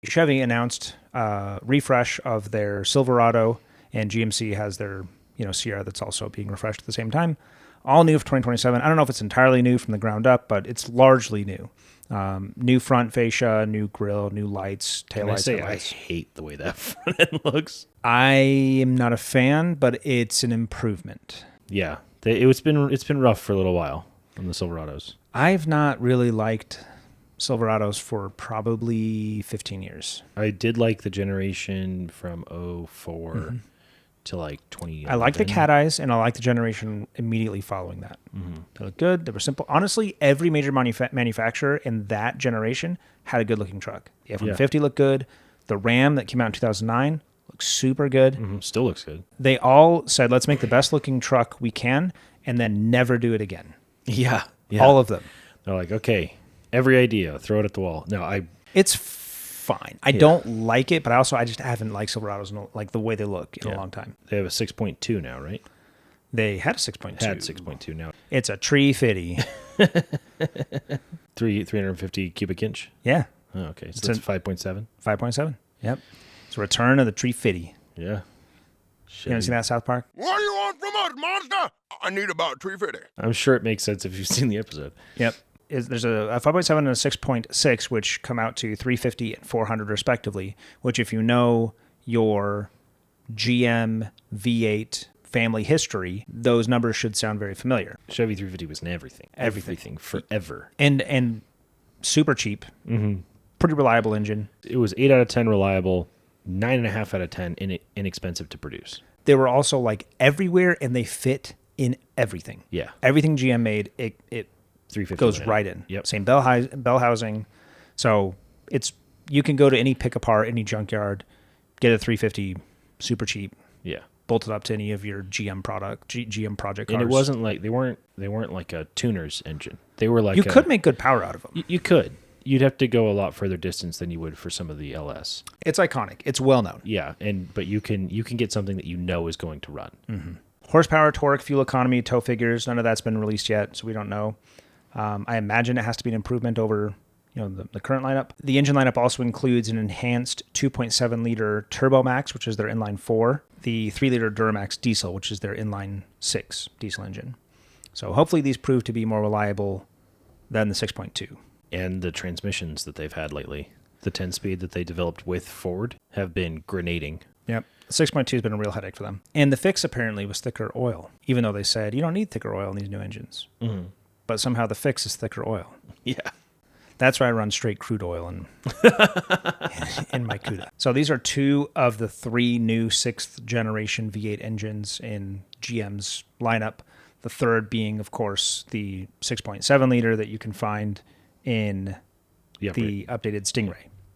Chevy announced refresh of their Silverado, and GMC has their Sierra that's also being refreshed at the same time. All new for 2027. I don't know if it's entirely new from the ground up, but it's largely new. New front fascia, new grille, new lights, taillights. I hate the way that front end looks. I am not a fan, but it's an improvement. Yeah, it's been rough for a little while on the Silverados. I've not really liked Silverados for probably 15 years. I did like the generation from 04 to like 20. I like the cat eyes, and I like the generation immediately following that. They look good. They were simple. Honestly, every major manufacturer in that generation had a good-looking truck. The F-150 looked good. The Ram that came out in 2009 looks super good. Still looks good. They all said, let's make the best-looking truck we can, and then never do it again. Yeah. All of them. They're like, okay, every idea, throw it at the wall. No, It's fine. I don't like it, but I just haven't liked Silverados like the way they look in a long time. They have a 6.2 now, right? They had a 6.2. Had 6.2 now. It's a tree fitty. 350 cubic inch? Yeah. Oh, okay. So that's 5.7? 5.7. Yep. It's a return of the tree fitty. Yeah. You ever seen that South Park? What do you want from us, monster? I need about 350. I'm sure it makes sense if you've seen the episode. Yep. There's a 5.7 and a 6.6, which come out to 350 and 400 respectively, which if you know your GM V8 family history, those numbers should sound very familiar. Chevy 350 was in everything. Everything forever. And super cheap. Pretty reliable engine. It was 8 out of 10 reliable, 9.5 out of 10 inexpensive to produce. They were also like everywhere, and they fit in everything. Yeah. Everything GM made, it 350 goes right in. Yep. Same bell housing. So you can go to any pick apart, any junkyard, get a 350 super cheap. Yeah. Bolt it up to any of your GM GM project cars. And it wasn't like they weren't like a tuner's engine. They were like you could make good power out of them. You could. You'd have to go a lot further distance than you would for some of the LS. It's iconic. It's well known. Yeah, but you can get something that you know is going to run. Horsepower, torque, fuel economy, tow figures. None of that's been released yet, so we don't know. I imagine it has to be an improvement over the current lineup. The engine lineup also includes an enhanced 2.7 liter Turbo Max, which is their inline 4, the 3 liter Duramax diesel, which is their inline 6 diesel engine. So hopefully these prove to be more reliable than the 6.2. And the transmissions that they've had lately, the 10-speed that they developed with Ford, have been grenading. Yep. 6.2 has been a real headache for them. And the fix apparently was thicker oil, even though they said you don't need thicker oil in these new engines. But somehow the fix is thicker oil. Yeah. That's why I run straight crude oil in my CUDA. So these are 2 of the 3 new 6th generation V8 engines in GM's lineup. The third being, of course, the 6.7 liter that you can find in the updated Stingray.